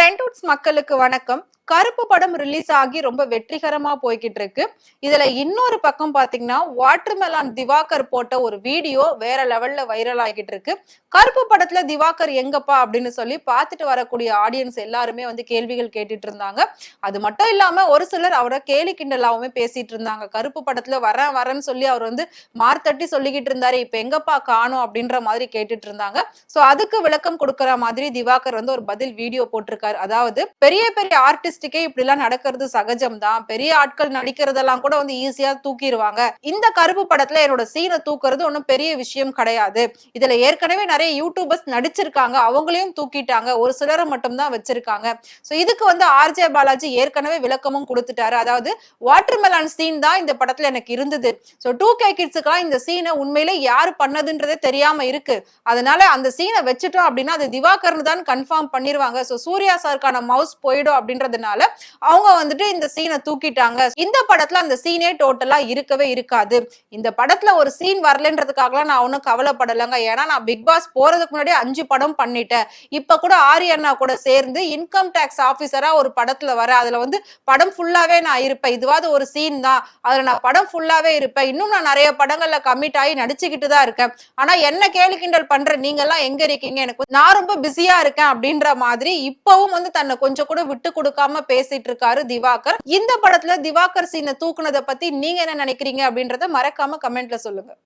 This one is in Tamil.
ட்ரெண்ட்வுட்ஸ் மக்களுக்கு வணக்கம். கருப்பு படம் ரிலீஸ் ஆகி ரொம்ப வெற்றிகரமா போய்கிட்டு இருக்கு. இதுல இன்னொரு பக்கம் பாத்தீங்கன்னா, வாட்டர்மெலான் திவாகர் போட்ட ஒரு வீடியோ வேற லெவல்ல வைரல் ஆகிட்டு இருக்கு. கருப்பு படத்துல திவாகர் எங்கப்பா அப்படின்னு சொல்லி பார்த்துட்டு வரக்கூடிய ஆடியன்ஸ் எல்லாருமே வந்து கேள்விகள் கேட்டுட்டு இருந்தாங்க. அது மட்டும் இல்லாம ஒரு சிலர் அவரை கேலி கிண்டலாவுமே பேசிட்டு இருந்தாங்க. கருப்பு படத்துல வரேன்னு சொல்லி அவர் வந்து மார்த்தட்டி சொல்லிக்கிட்டு இருந்தாரு. இப்ப எங்கப்பா காணோம் அப்படின்ற மாதிரி கேட்டுட்டு இருந்தாங்க. சோ அதுக்கு விளக்கம் கொடுக்கிற மாதிரி திவாகர் வந்து ஒரு பதில் வீடியோ போட்டிருக்காரு. அதாவது பெரிய பெரிய ஆர்டிஸ்டுக்கே இப்படி எல்லாம் நடக்கிறது சகஜம் தான். பெரிய ஆட்கள் நடிக்கிறதெல்லாம் கூட வந்து ஈஸியா தூக்கிடுவாங்க. இந்த கருப்பு படத்துல என்னோட சீனை தூக்குறது ஒன்னும் பெரிய விஷயம் கிடையாது. இதுல ஏற்கனவே நிறைய யூடியூபர்ஸ் நடிச்சிருக்காங்க. அவங்களையும் தூக்கிட்டாங்க. ஒரு சிலரை மட்டும் தான் வச்சிருக்காங்க. சோ இதுக்கு வந்து ஆர்ஜே பாலாஜி ஏற்கனவே விளக்கமும் கொடுத்துட்டாரு. அதாவது வாட்டர்மெலான் சீன் தான் இந்த படத்துல எனக்கு இருந்தது. சோ 2K கிட்ஸுக்கெல்லாம் இந்த சீனை உண்மையிலே யாரு பண்ணதுன்றதே தெரியாம இருக்கு. அதனால அந்த சீனை வச்சுட்டோம் அப்படின்னா அது திவாகர்னு தான் கன்ஃபார்ம் பண்ணிருவாங்க. சோ சூர்யா சாருக்கான மவுஸ் போயிடும் அப்படின்றதுனால அவங்க வந்துட்டு இந்த சீனை தூக்கிட்டாங்க. இந்த படத்துல அந்த சீனே டோட்டலா இருக்கவே இருக்காது. இந்த படத்துல ஒரு சீன் வரலன்றதுக்காகலாம் நான் ஒன்னும் கவலைப்படலைங்க. ஏன்னா நான் பிக் பாஸ் போறதுக்கு முன்னாடி 5 படம் பண்ணிட்டேன். இப்ப கூட ஆரியண்ணா கூட சேர்ந்து இன்கம் டாக்ஸ் ஆபீசரா ஒரு படத்துல வர, அதுல வந்து படம் ஃபுல்லாவே நான் இருப்பேன். இதுவாது ஒரு சீன் தான், அதுல நான் படம் ஃபுல்லாவே இருப்பேன். இன்னும் நான் நிறைய படங்கள்ல கமிட் ஆகி நடிச்சுக்கிட்டு தான் இருக்கேன். ஆனா என்ன கேலி கிண்டல் பண்ற நீங்க எல்லாம் எங்க இருக்கீங்க, எனக்கு நான் ரொம்ப பிஸியா இருக்கேன் அப்படின்ற மாதிரி இப்பவும் வந்து தன்னை கொஞ்சம் கூட விட்டு கொடுக்காம பேசிட்டு இருக்காரு திவாகர். இந்த படத்துல திவாகர் சீனை தூக்குனதை பத்தி நீங்க என்ன நினைக்கிறீங்க அப்படின்றத மறக்காம கமெண்ட்ல சொல்லுங்க.